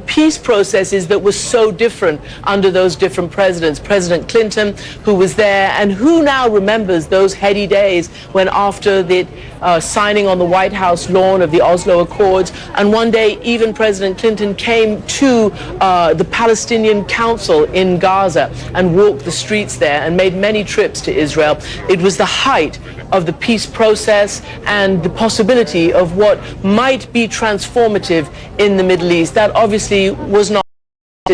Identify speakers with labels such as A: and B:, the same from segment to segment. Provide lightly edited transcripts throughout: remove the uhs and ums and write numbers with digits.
A: peace processes that were so different under those different presidents. President Clinton, who was there, and who now remembers those heady days when, after the signing on the White House lawn of the Oslo Accords, and one day even President Clinton came to the Palestinian Council in Gaza and walked the streets there and made many trips to Israel. It was the height of the peace process and the possibility of what might be transformative in the Middle East. That obviously was not,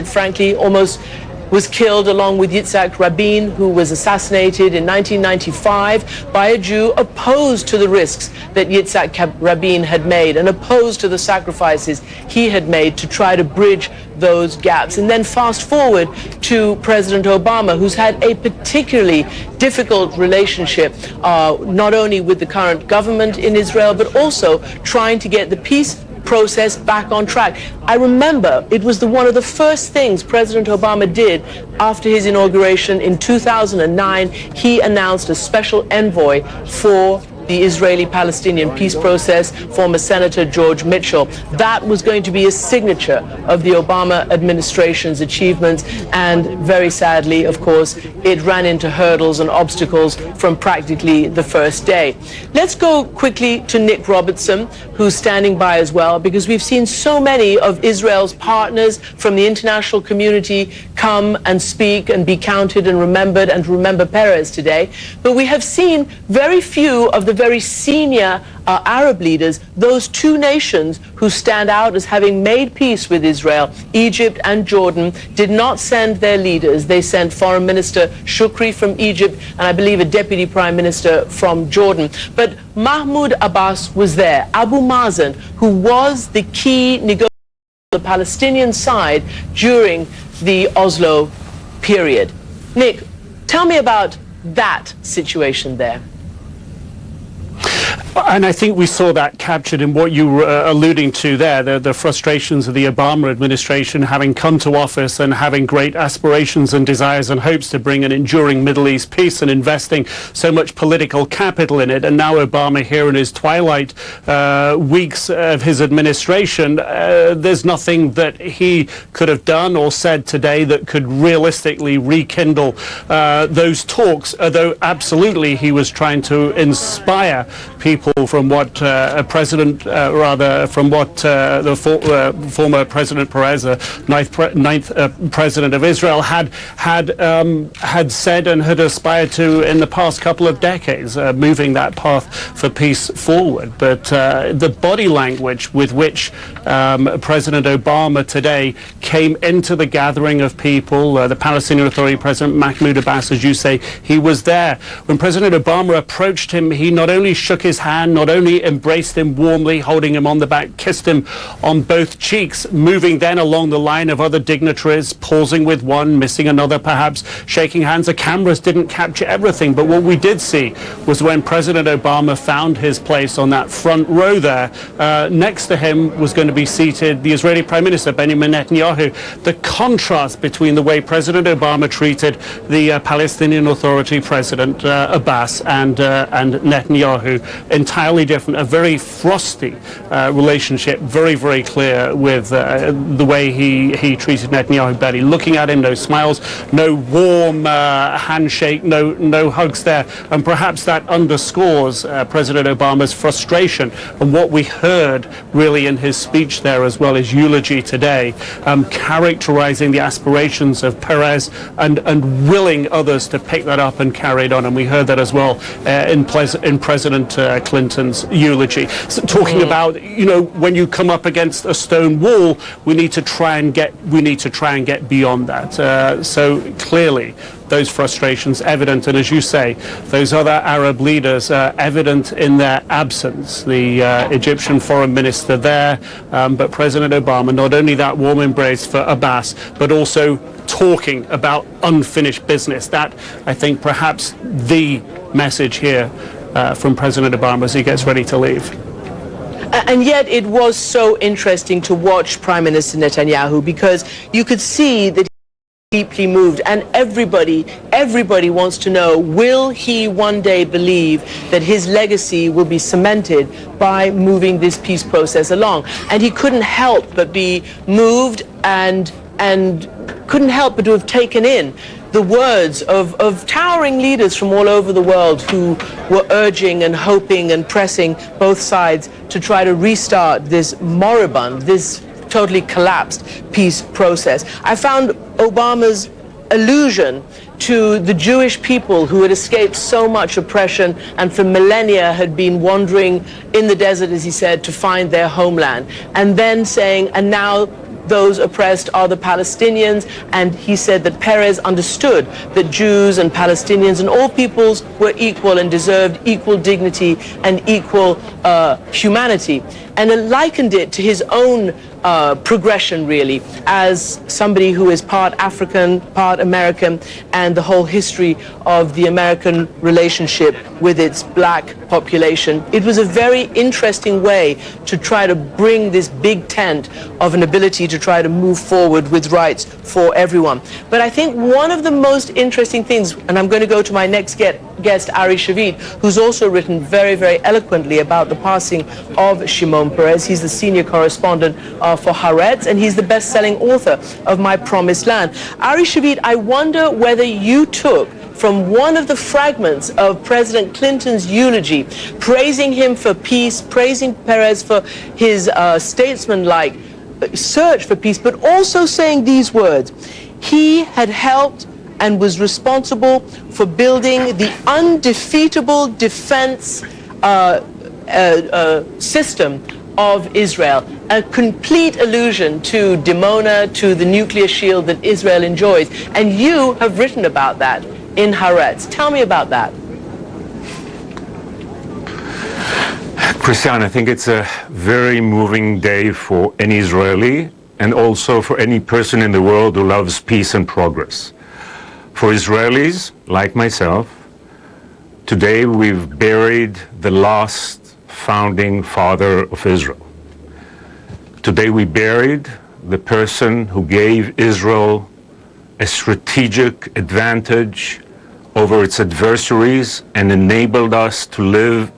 A: frankly, almost was killed along with Yitzhak Rabin, who was assassinated in 1995 by a Jew opposed to the risks that Yitzhak Rabin had made and opposed to the sacrifices he had made to try to bridge those gaps. And then fast forward to President Obama, who's had a particularly difficult relationship, not only with the current government in Israel, but also trying to get the peace process back on track. I remember it was one of the first things President Obama did after his inauguration in 2009. He announced a special envoy for the Israeli-Palestinian peace process, former Senator George Mitchell. That was going to be a signature of the Obama administration's achievements, and very sadly, of course, it ran into hurdles and obstacles from practically the first day. Let's go quickly to Nick Robertson, who's standing by as well, because we've seen so many of Israel's partners from the international community come and speak and be counted and remember Peres today. But we have seen very few of the very senior Arab leaders, those two nations who stand out as having made peace with Israel, Egypt and Jordan, did not send their leaders. They sent Foreign Minister Shukri from Egypt and I believe a Deputy Prime Minister from Jordan. But Mahmoud Abbas was there. Abu Mazen, who was the key negotiator on the Palestinian side during the Oslo period. Nick, tell me about that situation there.
B: And I think we saw that captured in what you were alluding to there, the frustrations of the Obama administration having come to office and having great aspirations and desires and hopes to bring an enduring Middle East peace and investing so much political capital in it. And now Obama, here in his twilight weeks of his administration, there's nothing that he could have done or said today that could realistically rekindle those talks, although absolutely he was trying to inspire people from what the former President Peres, ninth President of Israel, had said and had aspired to in the past couple of decades, moving that path for peace forward. But the body language with which President Obama today came into the gathering of people, the Palestinian Authority President Mahmoud Abbas, as you say, he was there. When President Obama approached him, he not only shook his hand, not only embraced him warmly, holding him on the back, kissed him on both cheeks, moving then along the line of other dignitaries, pausing with one, missing another perhaps, shaking hands. The cameras didn't capture everything, but what we did see was when President Obama found his place on that front row there, next to him was going to be seated the Israeli Prime Minister, Benjamin Netanyahu. The contrast between the way President Obama treated the Palestinian Authority President Abbas and Netanyahu, entirely different, a very frosty relationship, very, very clear with the way he treated Netanyahu, barely looking at him, no smiles, no warm handshake, no hugs there. And perhaps that underscores President Obama's frustration, and what we heard really in his speech there as well, his eulogy today, characterizing the aspirations of Peres and willing others to pick that up and carry it on. And we heard that as well in President Clinton's eulogy. So talking about, when you come up against a stone wall, we need to try and get beyond that. So clearly those frustrations evident, and as you say, those other Arab leaders evident in their absence. The Egyptian foreign minister there, but President Obama, not only that warm embrace for Abbas, but also talking about unfinished business. That, I think, perhaps the message here from President Obama as he gets ready to leave.
A: And yet it was so interesting to watch Prime Minister Netanyahu, because you could see that deeply moved, and everybody wants to know, will he one day believe that his legacy will be cemented by moving this peace process along? And he couldn't help but be moved and couldn't help but to have taken in the words of towering leaders from all over the world who were urging and hoping and pressing both sides to try to restart this moribund, this totally collapsed peace process. I found Obama's allusion to the Jewish people who had escaped so much oppression and for millennia had been wandering in the desert, as he said, to find their homeland. And then saying, and now those oppressed are the Palestinians, and he said that Perez understood that Jews and Palestinians and all peoples were equal and deserved equal dignity and equal humanity, and likened it to his own progression, really, as somebody who is part African, part American, and the whole history of the American relationship with its black population. It was a very interesting way to try to bring this big tent of an ability to try to move forward with rights for everyone. But I think one of the most interesting things, and I'm going to go to my next guest, Ari Shavit, who's also written very, very eloquently about the passing of Shimon Peres. He's the senior correspondent for Haaretz, and he's the best-selling author of My Promised Land. Ari Shavit, I wonder whether you took from one of the fragments of President Clinton's eulogy, praising him for peace, praising Peres for his statesman-like search for peace, but also saying these words: he had helped and was responsible for building the undefeatable defense system of Israel, a complete allusion to Dimona, to the nuclear shield that Israel enjoys. And you have written about that in Haaretz. Tell me about that.
C: Christiane, I think it's a very moving day for any Israeli and also for any person in the world who loves peace and progress. For Israelis, like myself, today we've buried the last founding father of Israel. Today we buried the person who gave Israel a strategic advantage over its adversaries and enabled us to live